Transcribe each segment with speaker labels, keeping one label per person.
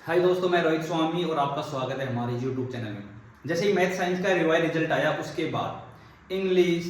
Speaker 1: हाय दोस्तों, मैं रोहित स्वामी और आपका स्वागत है हमारे यूट्यूब चैनल में। जैसे ही मैथ साइंस का रिवाइज रिजल्ट आया उसके बाद इंग्लिश,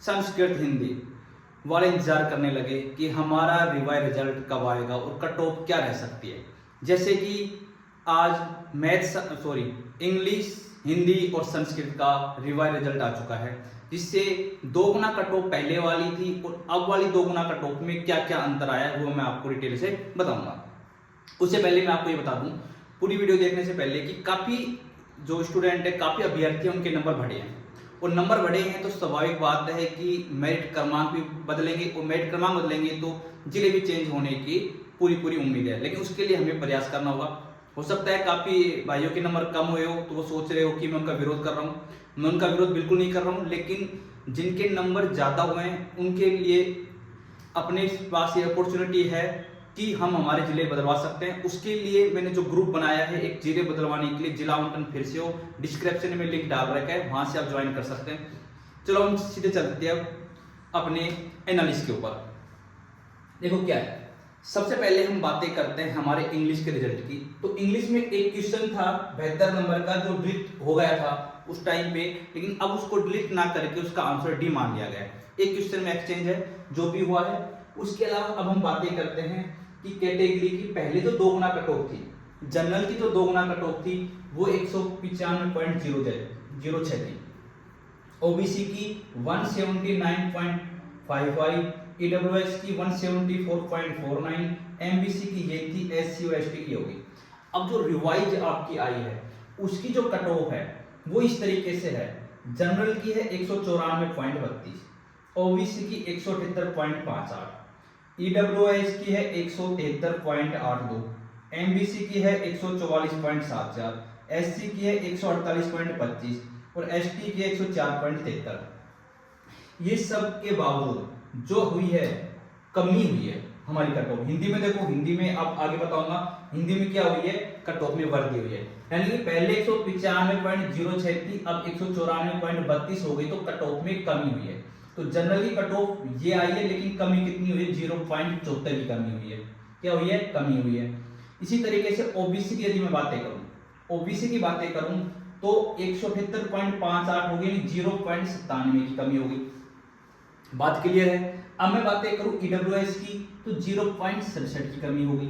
Speaker 1: संस्कृत, हिंदी वाले इंतजार करने लगे कि हमारा रिवाइज रिजल्ट कब आएगा और कट ऑफ क्या रह सकती है। जैसे कि आज इंग्लिश, हिंदी और संस्कृत का रिवाइज रिजल्ट आ चुका है, जिससे दो गुना कट ऑफ पहले वाली थी और अब वाली दो गुना कट ऑफ में क्या क्या अंतर आया है वो मैं आपको डिटेल से बताऊंगा। उससे पहले मैं आपको ये बता दूं, पूरी वीडियो देखने से पहले, कि काफ़ी जो स्टूडेंट है, काफ़ी अभ्यर्थी हैं, उनके नंबर बढ़े हैं। और नंबर बढ़े हैं तो स्वाभाविक बात है कि मेरिट क्रमांक भी बदलेंगे, और मेरिट क्रमांक बदलेंगे तो जिले भी चेंज होने की पूरी पूरी उम्मीद है। लेकिन उसके लिए हमें प्रयास करना होगा। हो सकता है काफ़ी भाइयों के नंबर कम हुए हो तो वो सोच रहे हो कि मैं उनका विरोध कर रहा हूँ। मैं उनका विरोध बिल्कुल नहीं कर रहा हूँ, लेकिन जिनके नंबर ज़्यादा हुए हैं उनके लिए अपने पास ये अपॉर्चुनिटी है कि हम हमारे जिले बदलवा सकते हैं। उसके लिए मैंने जो ग्रुप बनाया है एक जिले बदलवाने के लिए, जिला आवंटन फिर से हो, डिस्क्रिप्शन में लिंक डाल रखा है, वहां से आप ज्वाइन कर सकते हैं। चलो हम सीधे चलते हैं अब अपने एनालिसिस के ऊपर। देखो क्या है, सबसे पहले हम बातें करते हैं हमारे इंग्लिश के रिजल्ट की। तो इंग्लिश में एक क्वेश्चन था 72 नंबर का जो डिलीट हो गया था उस टाइम पे, लेकिन अब उसको डिलीट ना करके उसका आंसर डी मान लिया गया है। एक क्वेश्चन में एक्सचेंज है जो भी हुआ है। उसके अलावा अब हम बातें करते हैं कि कैटेगरी की पहले जो दो गुना कट ऑफ थी, जनरल की जो दो गुना कट ऑफ थी वो 195.06 थी। ओबीसी की 179.55, ईडब्ल्यूएस की 174.49, एमबीसी की ये थी, एससी और एसटी की होगी। अब जो रिवाइज आपकी आई है उसकी जो कट ऑफ है वो इस तरीके से है। जनरल की है 194.32, ओबीसी की 178.58, ईडब्ल्यूएस की है 173.82, एमबीसी की है 144.74, एससी की है 148.25 और एसटी की 104.73। ये सब के बावजूद जो हुई है, कमी हुई है हमारी कट ऑफ। हिंदी में देखो, हिंदी में अब आगे बताऊंगा, हिंदी में क्या हुई है, कट ऑफ में वृद्धि हुई है। यानी कि पहले 195.06 थी, अब 194.32 हो गई, तो कट ऑफ में कमी हुई है। तो जनरल की कट ऑफ ये आई है, लेकिन कमी कितनी हुई है, 0.74 की कमी हुई है। क्या हुई है, कमी हुई है। इसी तरीके से ओबीसी की यदि मैं बातें करूं, ओबीसी की बातें करूं तो 178.58 हो गई, 0.97 की कमी होगी। बात क्लियर है। अब मैं बातें करूं ईडब्ल्यूएस की तो 0.67 की कमी होगी।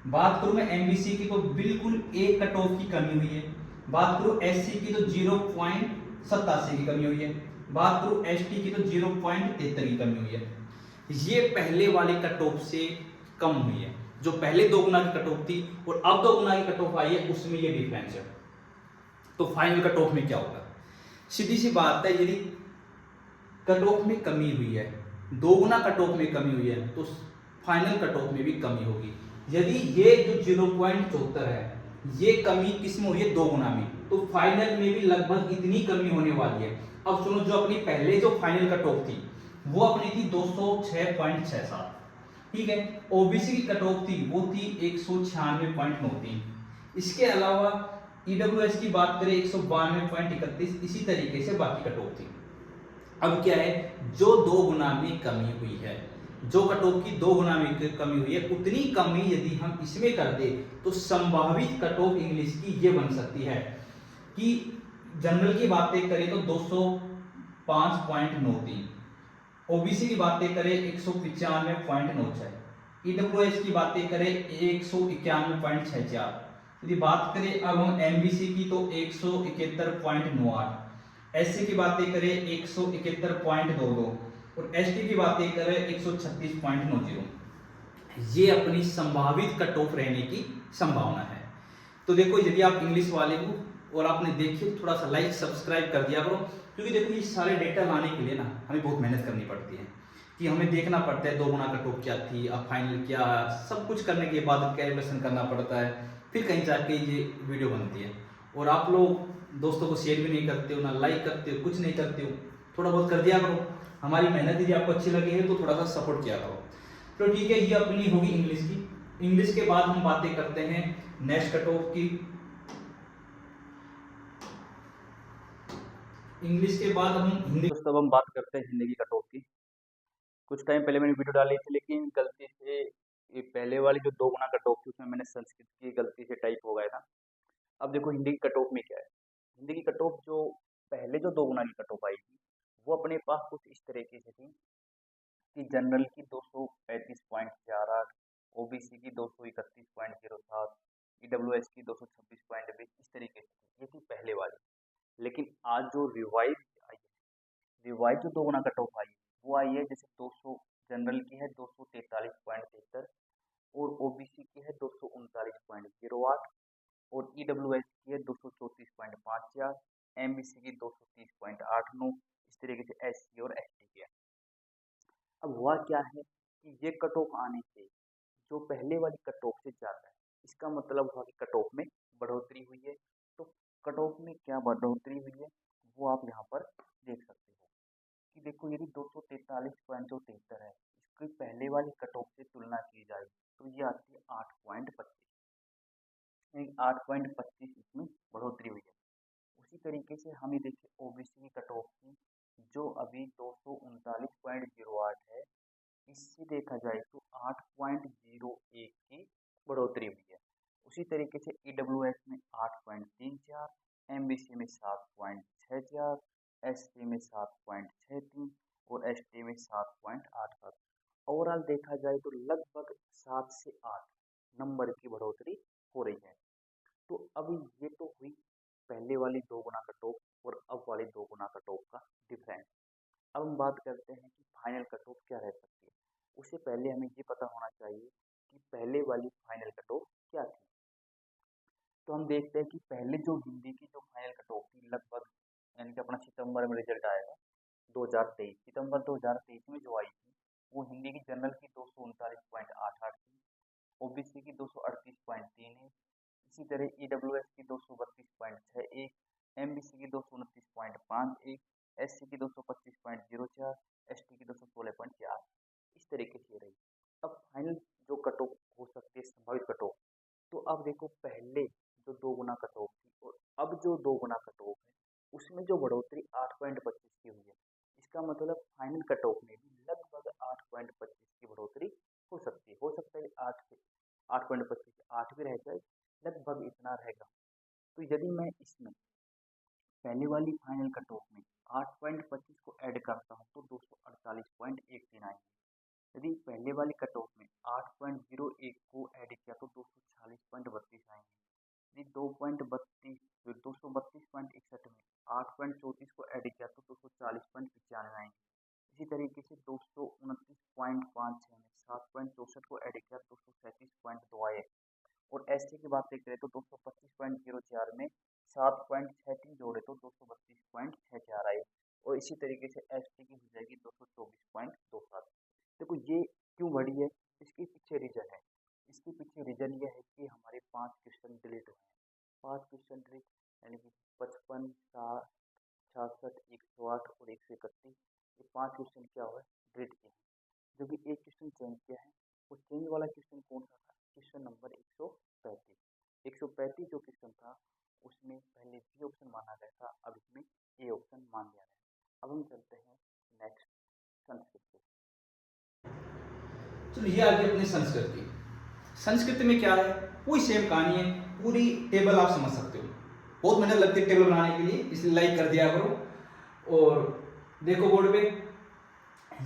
Speaker 1: बात करूं मैं एमबीसी की तो बिल्कुल एक कट ऑफ की कमी हुई है। बात करूं एससी की तो 0.87 की कमी हुई है। बात करूं एसटी की तो 0.73 की कमी हुई है। ये पहले वाले कट ऑफ से कम हुई है। जो पहले दो गुना की कट ऑफ थी और अब दो गुना की कट ऑफ आई है, उसमें ये डिफरेंस है। तो फाइनल कट ऑफ में क्या होगा, सीधी सी बात है, यदि कट ऑफ में कमी हुई है, दो गुना कट ऑफ में कमी हुई है, तो फाइनल कट ऑफ में भी कमी होगी। यदि ये जो 0.74 है ये कमी किस में हुई है, दो गुना में, तो फाइनल में भी लगभग इतनी कमी होने वाली है। अब सुनो, जो अपनी पहले जो फाइनल कट ऑफ थी वो अपनी थी 206.67, ठीक है। ओबीसी की कट ऑफ थी वो थी 196.93। इसके अलावा ईडब्ल्यूएस की बात करें 192.31, इसी तरीके से बाकी कट ऑफ थी। अब क्या है, जो दो गुना में कमी हुई है, जो कट ऑफ की दो गुना में कमी हुई है, उतनी कमी यदि हम इसमें कर दे तो संभावित कट ऑफ इंग्लिश की ये बन सकती है कि जनरल की बातें करें तो 205.93, ओबीसी की बातें करें 195.96, ईडब्ल्यूएस की बातें करें 191.64, यदि बात करें अब हम एमबीसी की तो 171.98, एससी की बातें करें 171.22 और एसटी की बातें करें 136.90। ये अपनी संभावित कट ऑफ रहने की संभावना है। तो देखो, यदि आप इंग्लिश वाले हो और आपने देखी, थोड़ा सा लाइक सब्सक्राइब कर दिया करो, क्योंकि देखो ये सारे डेटा लाने के लिए ना हमें बहुत मेहनत करनी पड़ती है, कि हमें देखना पड़ता है दो गुना कट ऑफ क्या थी, अब फाइनल क्या, सब कुछ करने के बाद कैलकुलेशन करना पड़ता है, फिर कहीं जाके ये वीडियो बनती है। और आप लोग दोस्तों को शेयर भी नहीं करते हो, ना लाइक करते हो, कुछ नहीं करते हो। थोड़ा बहुत कर दिया करो, हमारी मेहनत यदि आपको अच्छी लगी है तो थोड़ा सा सपोर्ट किया करो। तो ठीक है, ये अपनी होगी इंग्लिश की। इंग्लिश के बाद हम बातें करते हैं नेक्स्ट कट ऑफ की। इंग्लिश के बाद हम हिंदी,
Speaker 2: दोस्तों अब हम बात करते हैं हिंदी की कट ऑफ की। कुछ टाइम पहले मैंने वीडियो डाली थी, लेकिन गलती से ये पहले वाली जो 2 गुना कट ऑफ थी उसमें मैंने संस्कृत की गलती से टाइप हो गया था। अब देखो हिंदी की कट ऑफ में क्या है। हिंदी की कट ऑफ जो पहले जो 2 गुना की कट ऑफ आई थी वो अपने पास कुछ इस तरीके से थी कि जनरल की 235.48, ओबीसी की 231.07, ईडब्ल्यूएस की 226.20, इस तरीके से थी। ये थी पहले वाली। लेकिन आज जो रिवाइज आई है, रिवाइज जो 2 गुना कट ऑफ आई है वो आई है, जैसे 200 जनरल की है 243.73 और ओबीसी की है 239.08 और ईडब्ल्यूएस की है 234.54, एमबीसी की 230.89, इस तरीके से एससी और एसटी की है। अब हुआ क्या है कि ये कट ऑफ आने से जो पहले वाली कट ऑफ से ज़्यादा है, इसका मतलब हुआ कि कट ऑफ में बढ़ोतरी हुई है। तो कट ऑफ में क्या बढ़ोतरी हुई है वो आप यहाँ पर देख सकते हो कि देखो यदि 243.73 है, इसकी पहले वाली कट ऑफ से तुलना की जाए तो ये आती है 8.25, 8.25 इसमें बढ़ोतरी हुई है। उसी तरीके से हम ये देखिए ओबीसी की कट ऑफ की जो अभी 239.08 है, इससे देखा जाए तो 8.01 की बढ़ोतरी हुई है। उसी तरीके से ईडब्ल्यूएस में 8.34, एमबीसी में 7.64, एससी में 7.63 और एसटी में 7.87। ओवरऑल देखा जाए तो लगभग 7 से 8 नंबर की बढ़ोतरी हो रही है। तो अब ये तो हुई पहले वाली 2 गुना कट ऑफ और अब वाली 2 गुना कट ऑफ का डिफरेंस। अब हम बात करते हैं कि फाइनल कट ऑफ क्या रह सकती है। उससे पहले हमें ये पता होना चाहिए कि पहले वाली फाइनल कट ऑफ क्या थी। तो हम देखते हैं कि पहले जो हिंदी की जो फाइनल कट ऑफ थी लगभग, यानी कि अपना सितंबर में रिजल्ट आएगा 2023, सितंबर 2023 में जो आई थी वो हिंदी की जनरल की 239.88 थी, ओबीसी की 238.31, इसी तरह ईडब्ल्यूएस की 232.61, एमबीसी की 229.51, एससी की 225.04, एसटी की 216.4, इस तरीके से रही। अब फाइनल जो कट ऑफ हो सकती है संभावित कट ऑफ, तो अब देखो पहले जो 2 गुना कट ऑफ थी और अब जो 2 गुना कट ऑफ है उसमें जो बढ़ोतरी 8.25 की हुई है, इसका मतलब फाइनल कट ऑफ में भी लगभग 8.25 की बढ़ोतरी हो सकती है। हो सकता है 8 से 8.25 8 भी रह जाए, लगभग इतना रहेगा। तो यदि मैं इसमें पहले वाली फाइनल कट ऑफ में 8.25 को ऐड करता हूँ तो 248.13 आएंगे। यदि पहले वाली कट ऑफ में 8.01 को ऐड किया तो 246.32 आएंगे। यदि 232.61 में 8.34 को ऐड किया तो 240.95 आएंगे। इसी तरीके से 229.56 में 7.64 को ऐड किया 237.2 आए। और एसटी की बात करें तो 225.04 में 7.63 जोड़े तो 232.64 आए। और इसी तरीके से एसटी की हो जाएगी 224.27। देखो ये क्यों बढ़ी है, इसके पीछे रीजन है। इसके पीछे रीजन ये है कि हमारे 5 क्वेश्चन डिलीट हुए हैं। 5 क्वेश्चन डिलीट यानी कि 55, 60, 66, 108 और 131, ये 5 क्वेश्चन क्या हुआ है, डिलीट किए हैं। जो कि एक क्वेश्चन चेंज किया है, वो चेंज वाला क्वेश्चन कौन सा था, क्वेश्चन नंबर 135। 135 जो क्वेश्चन था उसमें पहले बी ऑप्शन माना गया था, अब इसमें ए ऑप्शन मान लिया है। अब हम चलते हैं नेक्स्ट संस्कृत पे।
Speaker 1: चलो ये आ गई अपनी संस्कृति। संस्कृत में क्या है, वही सेम कहानी है, पूरी टेबल आप समझ सकते हो। बहुत मेहनत लगती है टेबल बनाने के लिए, इसलिए लाइक कर दिया करो। और देखो बोर्ड पे,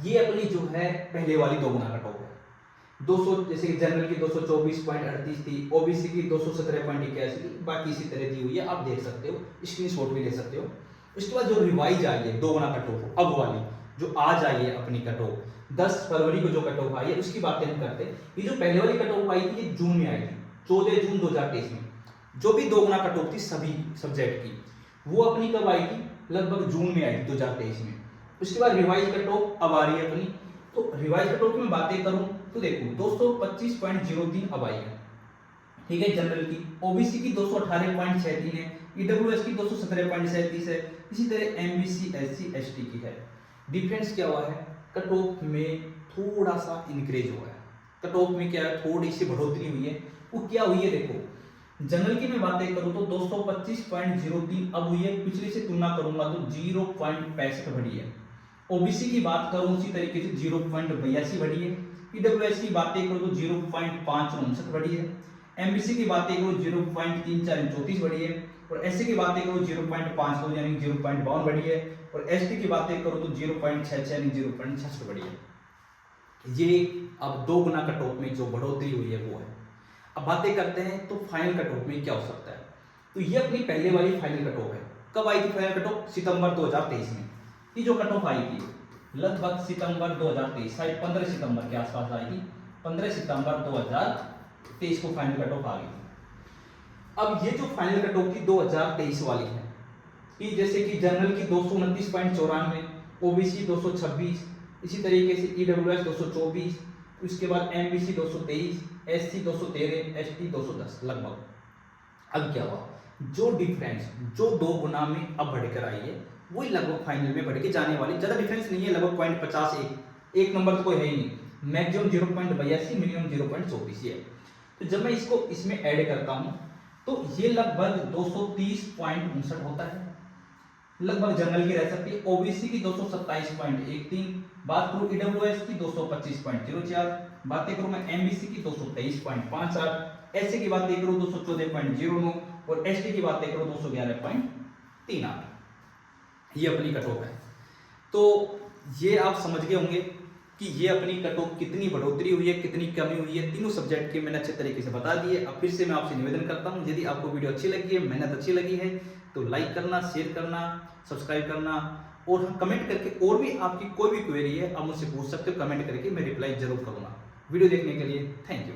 Speaker 1: ये अपनी जो है पहले वाली 2 गुना कट ऑफ है। 200 जैसे कि जनरल की 224.38 थी, ओबीसी की 217.81 थी, बाकी इसी तरह दी हुई है, आप देख सकते हो, स्क्रीनशॉट भी ले सकते हो। उसके बाद जो रिवाइज आई है 2 गुना कट ऑफ अब वाली जो आज आई है अपनी कट ऑफ 10 फरवरी को जो कट ऑफ आई है उसकी बातें हम करते हैं। ये जो पहले वाली कट ऑफ आई थी ये जून में आई थी, 14 जून 2023 में। जो भी 2 गुना कट ऑफ थी सभी सब्जेक्ट की, वो अपनी कब आई थी, लगभग जून में आई थी 2023 में। उसके बाद रिवाइज कट ऑफ अब आ रही है अपनी। तो रिवाइज कट ऑफ की मैं बातें करूं तो देखो 225.03 अब आई है, ठीक है, जनरल की। ओबीसी की 218.63 है, ईडब्ल्यूएस की 217.37 है, इसी तरह एमबीसी एससी एसटी की है। डिफरेंस क्या हुआ है, कट ऑफ में थोड़ा सा इंक्रीज हुआ है। कट ऑफ में क्या है, थोड़ी सी बढ़ोतरी हुई है। वो क्या हुई है देखो, जनरल की मैं बातें करूं तो 225.03 अब हुई है, पिछले से तुलना करूंगा तो 0.65 बढ़ी है। ओबीसी की बात करूं उसी तरीके से 0.82 बढ़ी है, ईडब्ल्यूएस की बातें करो तो 0.5 बढ़ी है, एमबीसी की बातें करो 0.34 बढ़ी है, और एससी की बातें करो 0.52 यानी 0.52 बढ़ी है, और एसटी की बातें करो तो 0.66 यानी 0.66 बढ़ी है। ये अब 2 गुना कट ऑफ में जो बढ़ोतरी हुई है वो है। अब बातें करते हैं तो फाइनल कट ऑफ में क्या हो सकता है। तो ये अपनी पहले वाली फाइनल कट ऑफ है। कब आई थी फाइनल कट ऑफ? सितंबर 2023 में। ये जो कट ऑफ आई थी लगभग सितंबर 2023, शायद 15 सितंबर के आसपास आई थी। 15 सितंबर 2023 को फाइनल कट ऑफ आ गई थी। अब ये जो फाइनल कट ऑफ थी 2023 वाली है कि जैसे कि जनरल की 229.94, ओबीसी 226, इसी तरीके से ईडब्ल्यूएस 224, उसके बाद एमबीसी 223, एससी 213, एसटी 210 लगभग। अब क्या हुआ, जो डिफरेंस जो 2 गुना में अब बढ़कर आई है वही लगभग फाइनल में बढ़ के जाने वाली, ज्यादा डिफरेंस नहीं है, लगभग 0.50 एक नंबर तो कोई है ही नहीं, मैक्सिमम 0.82, मिनिमम 0.34 है। तो जब मैं इसको इसमें ऐड करता हूं तो ये लगभग 230.59 होता है, लगभग जनरल की रह सकती है, ओबीसी की 227.13, बात करूं ईडब्ल्यूएस की 225.04, बातें करूं मैं एमबीसी की 223.58, एससी की बातें करूं 214.09, और एसटी की बातें करूं 211.38। ये अपनी कट ऑफ है। तो ये आप समझ गए होंगे कि ये अपनी कट ऑफ कितनी बढ़ोतरी हुई है, कितनी कमी हुई है, तीनों सब्जेक्ट के मैंने अच्छे तरीके से बता दिए। अब फिर से मैं आपसे निवेदन करता हूं, यदि आपको वीडियो अच्छी लगी है, मेहनत अच्छी लगी है, तो लाइक करना, शेयर करना, सब्सक्राइब करना, और कमेंट करके और भी आपकी कोई भी क्वेरी है आप मुझसे पूछ सकते हो, कमेंट करके मैं रिप्लाई जरूर करूंगा। वीडियो देखने के लिए थैंक यू।